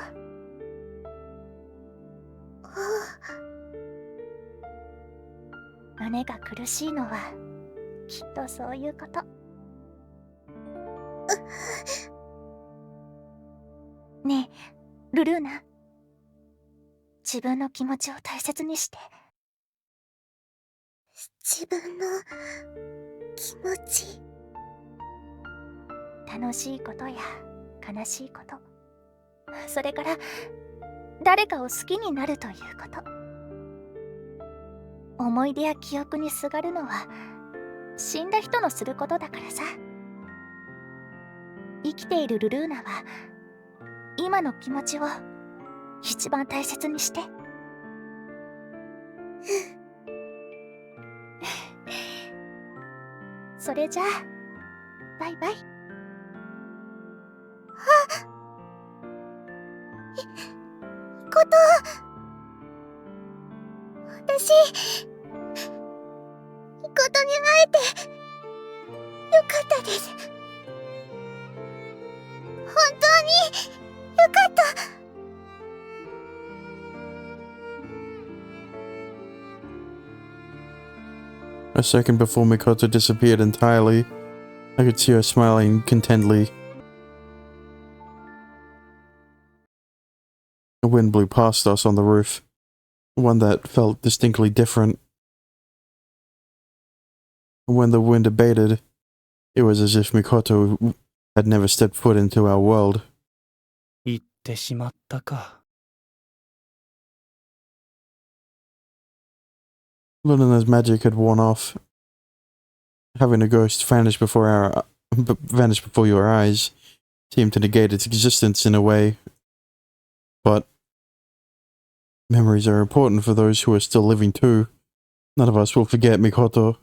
胸が苦しいのはきっとそういうこと。ねえ、ルルーナ。自分の気持ちを大切にして。自分の気持ち。楽しいことや悲しいこと、それから誰かを好きになるということ。思い出や記憶にすがるのは死んだ人のすることだからさ。生きているルルーナは今の気持ちを一番大切にして。それじゃあバイバイ。こと、私、ことに会えてよかったです。本当によかった。A second before Mikoto disappeared entirely, I could see her smiling contentedly. A wind blew past us on the roof, one that felt distinctly different. When the wind abated, it was as if Mikoto had never stepped foot into our world. 行ってしまったか。Luna's magic had worn off. Having a ghost vanish before your eyes seemed to negate its existence in a way. But memories are important for those who are still living too. None of us will forget Mikoto.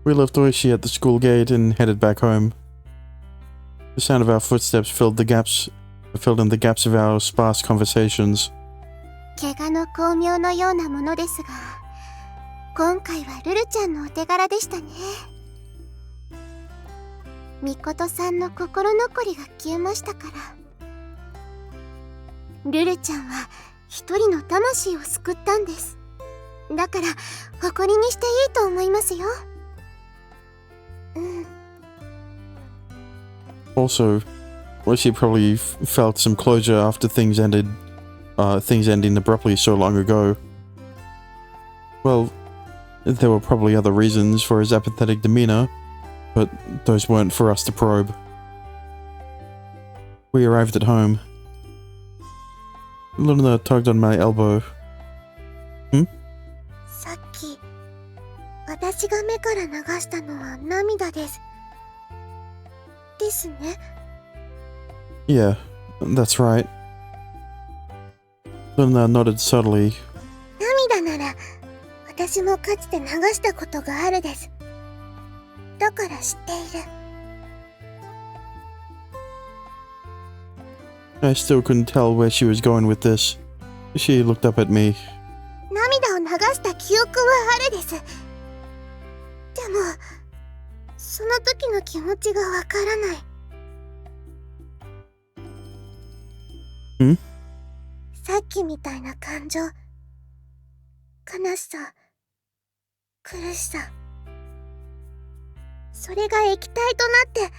We left Oishi at the school gate and headed back home. The sound of our footsteps filled in the gaps of our sparse conversations. 怪我の巧妙のようなものですが、今回はルルちゃんのお手柄でしたね。みことさんの心残りが消えましたから。ルルちゃんは一人の魂を救ったんです。だから誇りにしていいと思いますよ。Also, she probably felt some closure after things ending abruptly so long ago. Well, there were probably other reasons for his apathetic demeanor, but those weren't for us to probe. We arrived at home. Luna tugged on my elbow. さっき、私が目から流したのは涙です。ですね。Yeah, that's right. Luna nodded subtly. 涙なら、私もかつて流したことがあるです。だから知っている。I still couldn't tell where she was going with this. She looked up at me. 涙を流した記憶はあるです。でも、その時の気持ちがわからない。さっきみたいな感情、悲しさ、苦しさ、それが液体となって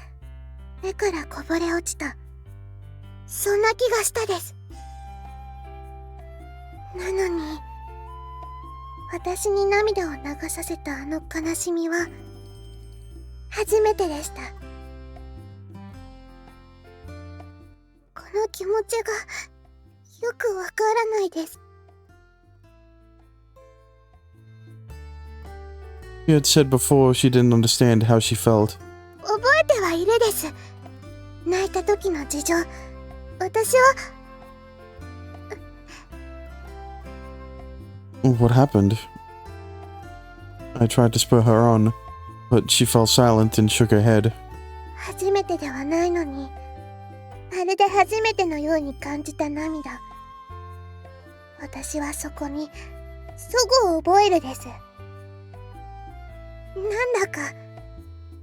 目からこぼれ落ちた、そんな気がしたです。なのに私に涙を流させたあの悲しみは初めてでした。この気持ちがよくわからないです。She had said before she didn't understand how she felt. 覚えてはいるです。泣いた時の事情、私は。What happened? I tried to spur her on, but she fell silent and shook her head. 初めてではないのに、まるで初めてのように感じた涙。私はそこにそごを覚えるです。なんだか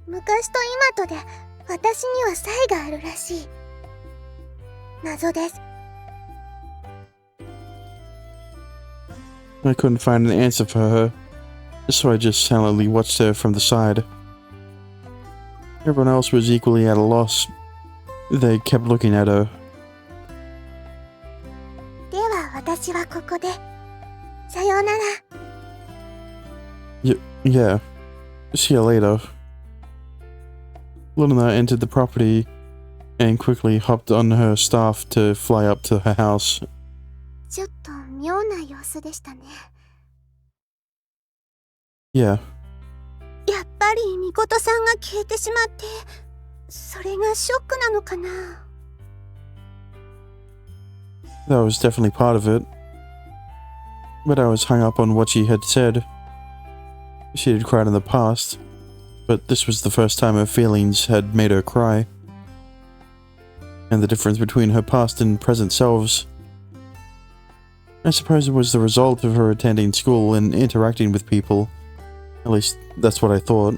昔と今とで私には差異があるらしい。謎です。I couldn't find an answer for her, so I just silently watched her from the side. Everyone else was equally at a loss. They kept looking at her. では私はここで。さようなら。Yeah. See you later. Luna entered the property and quickly hopped on her staff to fly up to her house. ちょっと妙な様子でしたね。Yeah. やっぱりみことさんが消えてしまって、それがショックなのかな。That was definitely part of it. But I was hung up on what she had said. She had cried in the past, but this was the first time her feelings had made her cry. And the difference between her past and present selves. I suppose it was the result of her attending school and interacting with people. At least, that's what I thought.